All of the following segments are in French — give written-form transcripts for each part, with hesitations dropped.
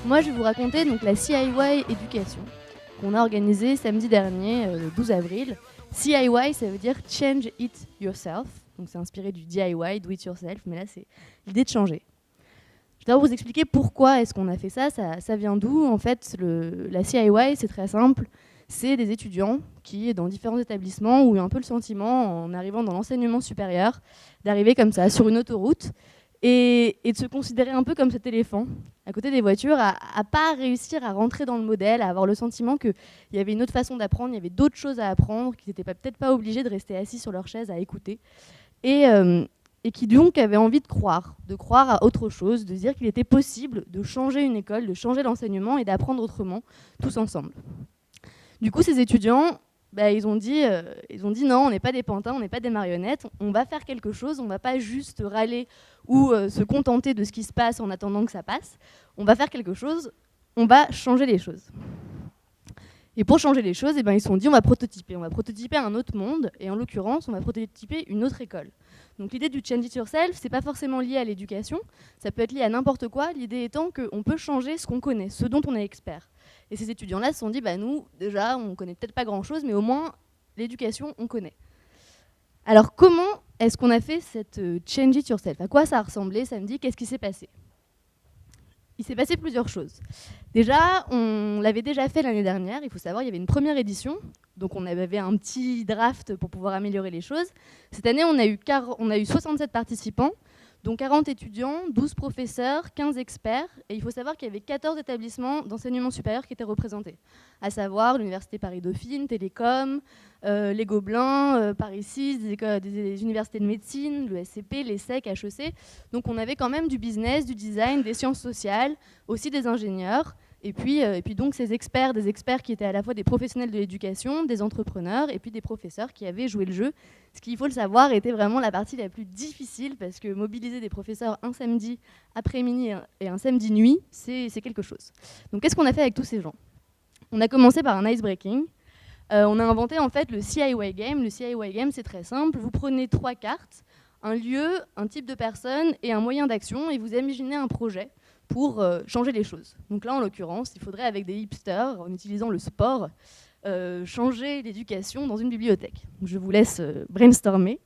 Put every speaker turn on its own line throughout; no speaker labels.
Moi, je vais vous raconter donc la CIY Éducation qu'on a organisée samedi dernier, le 12 avril. CIY, ça veut dire Change It Yourself. Donc c'est inspiré du DIY, Do It Yourself, mais là c'est l'idée de changer. Je vais vous expliquer pourquoi est-ce qu'on a fait ça. Ça vient d'où? En fait, la CIY, c'est très simple. C'est des étudiants qui, dans différents établissements, ont eu un peu le sentiment, en arrivant dans l'enseignement supérieur, d'arriver comme ça sur une autoroute et de se considérer un peu comme cet éléphant à côté des voitures, à pas réussir à rentrer dans le modèle, à avoir le sentiment qu'il y avait une autre façon d'apprendre, il y avait d'autres choses à apprendre, qu'ils n'étaient peut-être pas obligés de rester assis sur leur chaise à écouter. Et qui donc avaient envie de croire à autre chose, de dire qu'il était possible de changer une école, de changer l'enseignement et d'apprendre autrement, tous ensemble. Du coup, ces étudiants, ils ont dit non, on n'est pas des pantins, on n'est pas des marionnettes, on va faire quelque chose, on ne va pas juste râler ou se contenter de ce qui se passe en attendant que ça passe, on va faire quelque chose, on va changer les choses. Et pour changer les choses, ils se sont dit on va prototyper un autre monde, et en l'occurrence, on va prototyper une autre école. Donc l'idée du Change It Yourself, c'est pas forcément lié à l'éducation, ça peut être lié à n'importe quoi, l'idée étant qu'on peut changer ce qu'on connaît, ce dont on est expert. Et ces étudiants-là se sont dit, nous, déjà, on connaît peut-être pas grand-chose, mais au moins, l'éducation, on connaît. Alors comment est-ce qu'on a fait cette Change It Yourself? À quoi ça a ressemblé samedi? Qu'est-ce qui s'est passé? Il s'est passé plusieurs choses. Déjà, on l'avait déjà fait l'année dernière, il faut savoir, il y avait une première édition, donc on avait un petit draft pour pouvoir améliorer les choses. Cette année, on a eu 67 participants, dont 40 étudiants, 12 professeurs, 15 experts, et il faut savoir qu'il y avait 14 établissements d'enseignement supérieur qui étaient représentés, à savoir l'Université Paris-Dauphine, Télécom, les Gobelins, Paris 6, des universités de médecine, l'ESCP, l'ESSEC, HEC. Donc on avait quand même du business, du design, des sciences sociales, aussi des ingénieurs, et puis donc ces experts, des experts qui étaient à la fois des professionnels de l'éducation, des entrepreneurs, et puis des professeurs qui avaient joué le jeu. Ce qu'il faut le savoir était vraiment la partie la plus difficile, parce que mobiliser des professeurs un samedi après-midi et un samedi nuit, c'est quelque chose. Donc qu'est-ce qu'on a fait avec tous ces gens? On a commencé par un ice-breaking. On a inventé en fait le CIY Game. Le CIY Game, c'est très simple. Vous prenez 3 cartes, un lieu, un type de personne et un moyen d'action, et vous imaginez un projet pour changer les choses. Donc là, en l'occurrence, il faudrait, avec des hipsters, en utilisant le sport, changer l'éducation dans une bibliothèque. Donc je vous laisse brainstormer.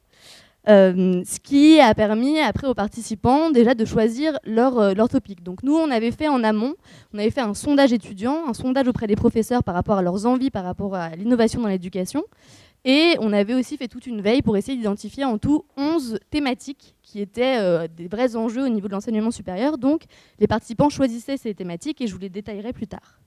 Ce qui a permis après aux participants déjà de choisir leur topic. Donc nous, on avait fait en amont, on avait fait un sondage étudiant, un sondage auprès des professeurs par rapport à leurs envies, par rapport à l'innovation dans l'éducation. Et on avait aussi fait toute une veille pour essayer d'identifier en tout 11 thématiques qui étaient des vrais enjeux au niveau de l'enseignement supérieur. Donc les participants choisissaient ces thématiques et je vous les détaillerai plus tard.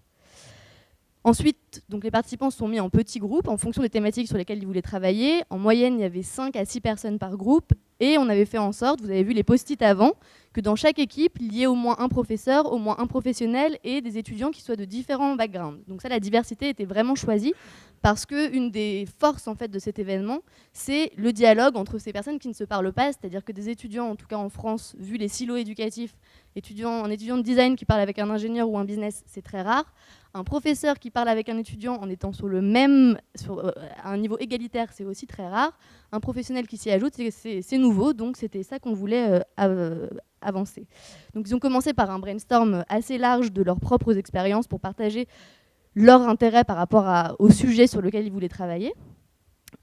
Ensuite, donc les participants se sont mis en petits groupes en fonction des thématiques sur lesquelles ils voulaient travailler. En moyenne, il y avait 5 à 6 personnes par groupe. Et on avait fait en sorte, vous avez vu les post-it avant, que dans chaque équipe, il y ait au moins un professeur, au moins un professionnel et des étudiants qui soient de différents backgrounds. Donc ça, la diversité était vraiment choisie parce qu'une des forces en fait, de cet événement, c'est le dialogue entre ces personnes qui ne se parlent pas, c'est-à-dire que des étudiants, en tout cas en France, vu les silos éducatifs, un étudiant de design qui parle avec un ingénieur ou un business, c'est très rare. Un professeur qui parle avec un étudiant en étant à un niveau égalitaire, c'est aussi très rare. Un professionnel qui s'y ajoute, c'est nouveau, donc c'était ça qu'on voulait avancer. Donc ils ont commencé par un brainstorm assez large de leurs propres expériences pour partager leur intérêt par rapport au sujet sur lequel ils voulaient travailler.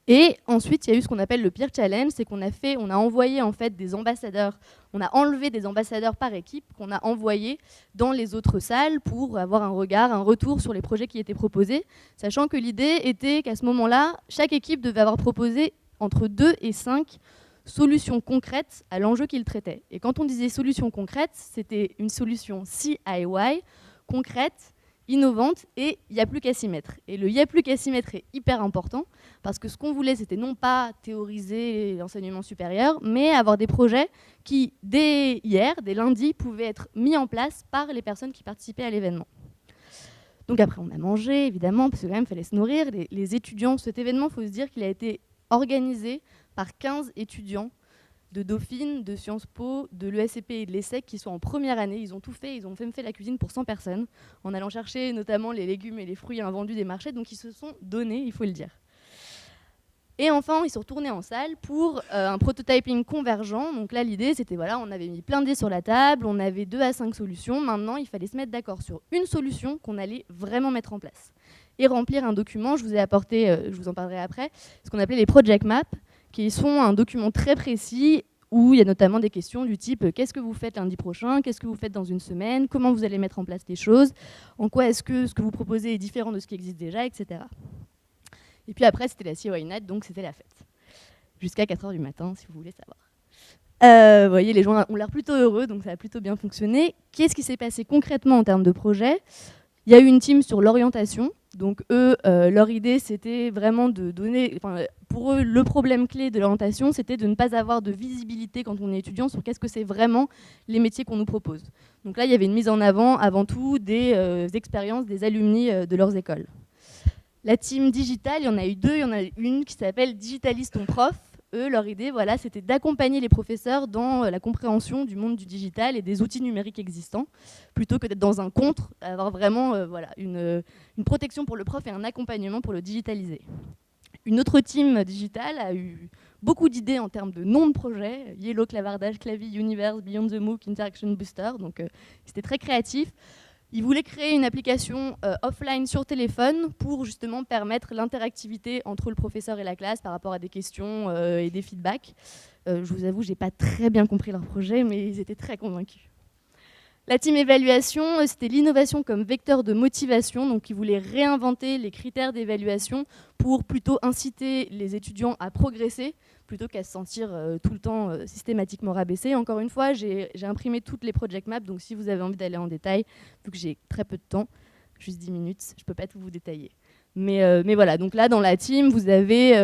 Et ensuite, il y a eu ce qu'on appelle le peer challenge, c'est qu'on a envoyé en fait des ambassadeurs, on a enlevé des ambassadeurs par équipe qu'on a envoyés dans les autres salles pour avoir un retour sur les projets qui étaient proposés, sachant que l'idée était qu'à ce moment-là, chaque équipe devait avoir proposé entre 2 et 5 solutions concrètes à l'enjeu qu'ils traitaient. Et quand on disait solutions concrètes, c'était une solution CIY, concrète, innovante, et il n'y a plus qu'à s'y mettre. Et le il n'y a plus qu'à s'y mettre est hyper important, parce que ce qu'on voulait, c'était non pas théoriser l'enseignement supérieur, mais avoir des projets qui, dès lundi, pouvaient être mis en place par les personnes qui participaient à l'événement. Donc après, on a mangé, évidemment, parce que quand même, il fallait se nourrir. Les étudiants, cet événement, il faut se dire qu'il a été organisé par 15 étudiants de Dauphine, de Sciences Po, de l'ESCP et de l'ESSEC qui sont en première année. Ils ont tout fait, ils ont même fait la cuisine pour 100 personnes, en allant chercher notamment les légumes et les fruits invendus des marchés, donc ils se sont donnés, il faut le dire. Et enfin, ils sont retournés en salle pour un prototyping convergent. Donc là, l'idée, c'était, voilà, on avait mis plein d'idées sur la table, on avait 2 à 5 solutions. Maintenant, il fallait se mettre d'accord sur une solution qu'on allait vraiment mettre en place. Et remplir un document, je vous ai apporté, je vous en parlerai après, ce qu'on appelait les project maps, qui sont un document très précis où il y a notamment des questions du type qu'est-ce que vous faites lundi prochain, qu'est-ce que vous faites dans une semaine, comment vous allez mettre en place les choses, en quoi est-ce que ce que vous proposez est différent de ce qui existe déjà, etc. Et puis après, c'était la CY Night, donc c'était la fête. Jusqu'à 4h du matin, si vous voulez savoir. Vous voyez, les gens ont l'air plutôt heureux, donc ça a plutôt bien fonctionné. Qu'est-ce qui s'est passé concrètement en termes de projet ? Il y a eu une team sur l'orientation. Donc eux, leur idée, c'était vraiment de donner... Pour eux, le problème clé de l'orientation, c'était de ne pas avoir de visibilité quand on est étudiant sur qu'est-ce que c'est vraiment les métiers qu'on nous propose. Donc là, il y avait une mise en avant tout, des expériences des alumni de leurs écoles. La team digitale, il y en a eu 2. Il y en a une qui s'appelle Digitaliste ton prof. Eux, leur idée, voilà, c'était d'accompagner les professeurs dans la compréhension du monde du digital et des outils numériques existants, plutôt que d'être dans un contre, avoir vraiment une protection pour le prof et un accompagnement pour le digitaliser. Une autre team digitale a eu beaucoup d'idées en termes de noms de projets, Yellow, Clavardage, Clavi, Universe, Beyond the MOOC, Interaction Booster, donc c'était très créatif. Ils voulaient créer une application offline sur téléphone pour justement permettre l'interactivité entre le professeur et la classe par rapport à des questions et des feedbacks. Je vous avoue, je n'ai pas très bien compris leur projet, mais ils étaient très convaincus. La team évaluation, c'était l'innovation comme vecteur de motivation. Donc, ils voulaient réinventer les critères d'évaluation pour plutôt inciter les étudiants à progresser plutôt qu'à se sentir tout le temps systématiquement rabaissés. Encore une fois, j'ai imprimé toutes les project maps. Donc, si vous avez envie d'aller en détail, vu que j'ai très peu de temps, juste 10 minutes, je ne peux pas tout vous détailler. Mais voilà, donc là, dans la team, vous avez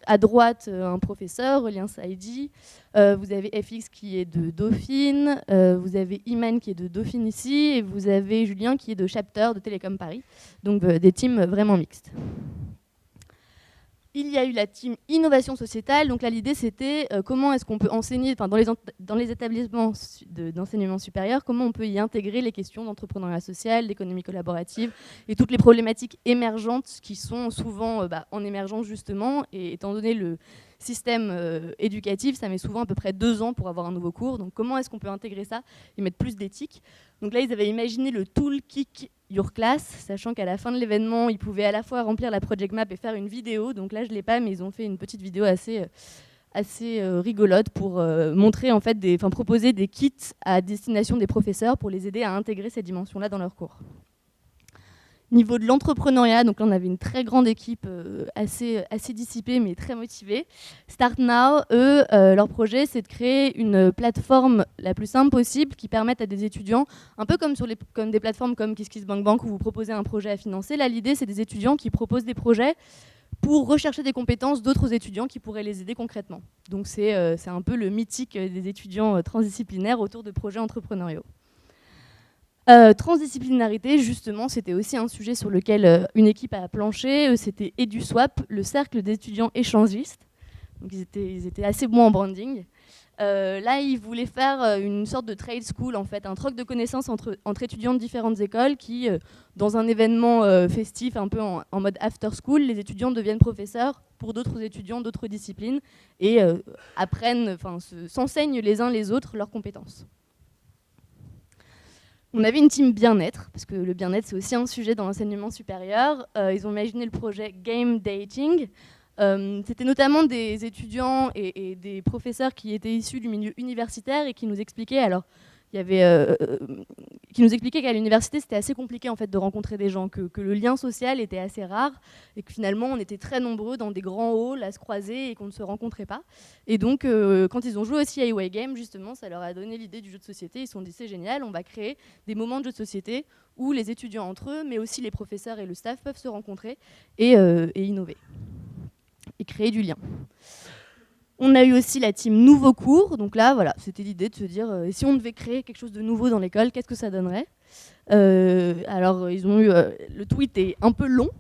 à droite un professeur, Aurélien Saïdi, vous avez FX qui est de Dauphine, vous avez Iman qui est de Dauphine ici, et vous avez Julien qui est de Chapter de Télécom Paris. Donc des teams vraiment mixtes. Il y a eu la team innovation sociétale. Donc là, l'idée, c'était comment est-ce qu'on peut enseigner, dans les établissements d'enseignement supérieur, comment on peut y intégrer les questions d'entrepreneuriat social, d'économie collaborative et toutes les problématiques émergentes qui sont souvent en émergence justement. Et étant donné le système éducatif, ça met souvent à peu près 2 ans pour avoir un nouveau cours. Donc comment est-ce qu'on peut intégrer ça et mettre plus d'éthique ? Donc là, ils avaient imaginé le tool Kick Your Class, sachant qu'à la fin de l'événement, ils pouvaient à la fois remplir la project map et faire une vidéo. Donc là, je ne l'ai pas, mais ils ont fait une petite vidéo assez rigolote pour montrer, en fait, proposer des kits à destination des professeurs pour les aider à intégrer ces dimensions-là dans leurs cours. Niveau de l'entrepreneuriat, donc là on avait une très grande équipe assez dissipée mais très motivée. Start Now, eux, leur projet c'est de créer une plateforme la plus simple possible qui permette à des étudiants, un peu comme comme des plateformes comme KissKissBankBank où vous proposez un projet à financer. Là l'idée c'est des étudiants qui proposent des projets pour rechercher des compétences d'autres étudiants qui pourraient les aider concrètement. Donc c'est un peu le mythique des étudiants transdisciplinaires autour de projets entrepreneuriaux. Transdisciplinarité, justement, c'était aussi un sujet sur lequel une équipe a planché. C'était EduSwap, le cercle d'étudiants échangistes. Donc ils étaient assez bons en branding. Là, ils voulaient faire une sorte de trade school, en fait, un troc de connaissances entre étudiants de différentes écoles qui, dans un événement festif, un peu en mode after school, les étudiants deviennent professeurs pour d'autres étudiants d'autres disciplines et s'enseignent les uns les autres leurs compétences. On avait une team bien-être, parce que le bien-être, c'est aussi un sujet dans l'enseignement supérieur. Ils ont imaginé le projet Game Dating. C'était notamment des étudiants et des professeurs qui étaient issus du milieu universitaire et qui nous expliquaient, qui nous expliquaient qu'à l'université, c'était assez compliqué en fait, de rencontrer des gens, que le lien social était assez rare et que finalement, on était très nombreux dans des grands halls à se croiser et qu'on ne se rencontrait pas. Et donc, quand ils ont joué au CIY Game, justement, ça leur a donné l'idée du jeu de société. Ils se sont dit, c'est génial, on va créer des moments de jeu de société où les étudiants entre eux, mais aussi les professeurs et le staff peuvent se rencontrer et innover et créer du lien. On a eu aussi la team nouveau cours, donc là, voilà, c'était l'idée de se dire, si on devait créer quelque chose de nouveau dans l'école, qu'est-ce que ça donnerait ? Alors, ils ont eu, le tweet est un peu long,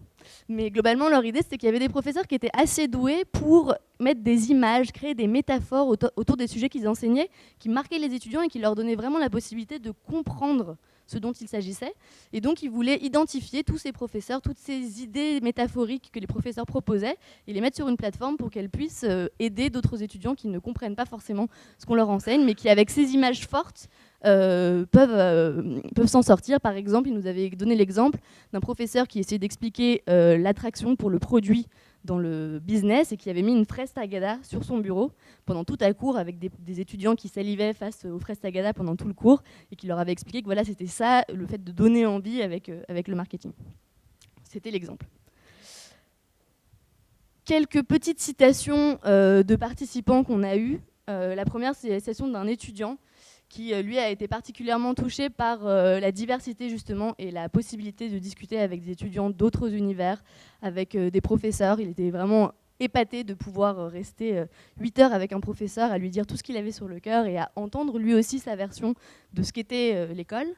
mais globalement, leur idée, c'était qu'il y avait des professeurs qui étaient assez doués pour mettre des images, créer des métaphores autour des sujets qu'ils enseignaient, qui marquaient les étudiants et qui leur donnaient vraiment la possibilité de comprendre ce dont il s'agissait. Et donc, il voulait identifier tous ces professeurs, toutes ces idées métaphoriques que les professeurs proposaient, et les mettre sur une plateforme pour qu'elles puissent aider d'autres étudiants qui ne comprennent pas forcément ce qu'on leur enseigne, mais qui, avec ces images fortes, peuvent s'en sortir. Par exemple, il nous avait donné l'exemple d'un professeur qui essayait d'expliquer l'attraction pour le produit dans le business et qui avait mis une fraise tagada sur son bureau pendant tout un cours avec des étudiants qui salivaient face aux fraises tagada pendant tout le cours et qui leur avait expliqué que voilà, c'était ça, le fait de donner envie avec le marketing. C'était l'exemple. Quelques petites citations de participants qu'on a eues. La première, c'est la citation d'un étudiant qui, lui, a été particulièrement touché par la diversité, justement, et la possibilité de discuter avec des étudiants d'autres univers, avec des professeurs. Il était vraiment épaté de pouvoir rester 8 heures avec un professeur, à lui dire tout ce qu'il avait sur le cœur et à entendre lui aussi sa version de ce qu'était l'école.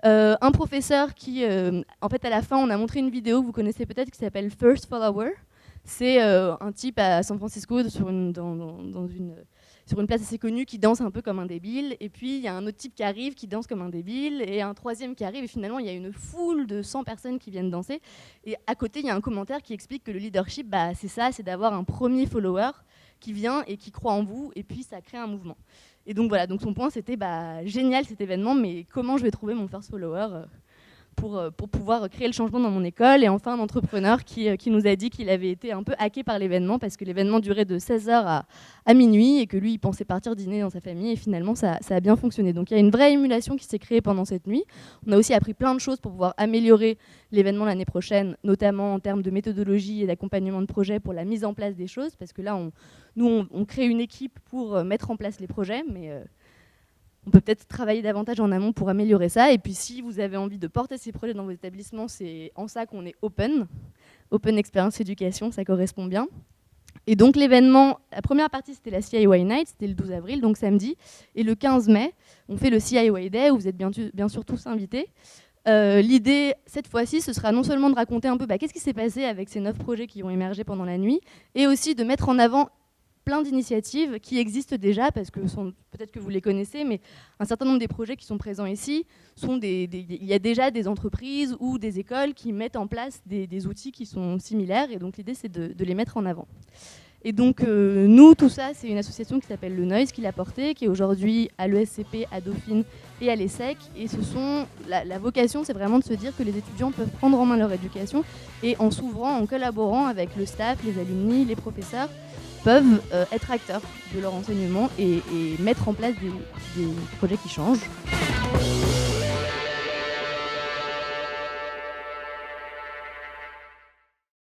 Un professeur qui, en fait, à la fin, on a montré une vidéo que vous connaissez peut-être qui s'appelle First Follower. C'est un type à San Francisco sur une place assez connue qui danse un peu comme un débile, et puis il y a un autre type qui arrive qui danse comme un débile, et un troisième qui arrive, et finalement il y a une foule de 100 personnes qui viennent danser, et à côté il y a un commentaire qui explique que le leadership, c'est ça, c'est d'avoir un premier follower qui vient et qui croit en vous, et puis ça crée un mouvement. Et donc voilà, donc son point c'était génial cet événement, mais comment je vais trouver mon first follower pour pouvoir créer le changement dans mon école. Et enfin, un entrepreneur qui nous a dit qu'il avait été un peu hacké par l'événement parce que l'événement durait de 16h à minuit et que lui, il pensait partir dîner dans sa famille et finalement, ça a bien fonctionné. Donc il y a une vraie émulation qui s'est créée pendant cette nuit. On a aussi appris plein de choses pour pouvoir améliorer l'événement l'année prochaine, notamment en termes de méthodologie et d'accompagnement de projet pour la mise en place des choses, parce que là, on crée une équipe pour mettre en place les projets, mais on peut peut-être travailler davantage en amont pour améliorer ça. Et puis si vous avez envie de porter ces projets dans vos établissements, c'est en ça qu'on est open. Open Experience Education, ça correspond bien. Et donc l'événement, la première partie c'était la CIY Night, c'était le 12 avril, donc samedi. Et le 15 mai, on fait le CIY Day où vous êtes bien sûr tous invités. L'idée, cette fois-ci, ce sera non seulement de raconter un peu qu'est-ce qui s'est passé avec ces 9 projets qui ont émergé pendant la nuit, et aussi de mettre en avant plein d'initiatives qui existent déjà, parce que peut-être que vous les connaissez, mais un certain nombre des projets qui sont présents ici, il y a déjà des entreprises ou des écoles qui mettent en place des outils qui sont similaires, et donc l'idée c'est de les mettre en avant. Et donc nous, tout ça, c'est une association qui s'appelle Le Noise qui l'a porté, qui est aujourd'hui à l'ESCP, à Dauphine et à l'ESSEC, et la vocation, c'est vraiment de se dire que les étudiants peuvent prendre en main leur éducation, et en s'ouvrant, en collaborant avec le staff, les alumni, les professeurs, peuvent être acteurs de leur enseignement et mettre en place des projets qui changent.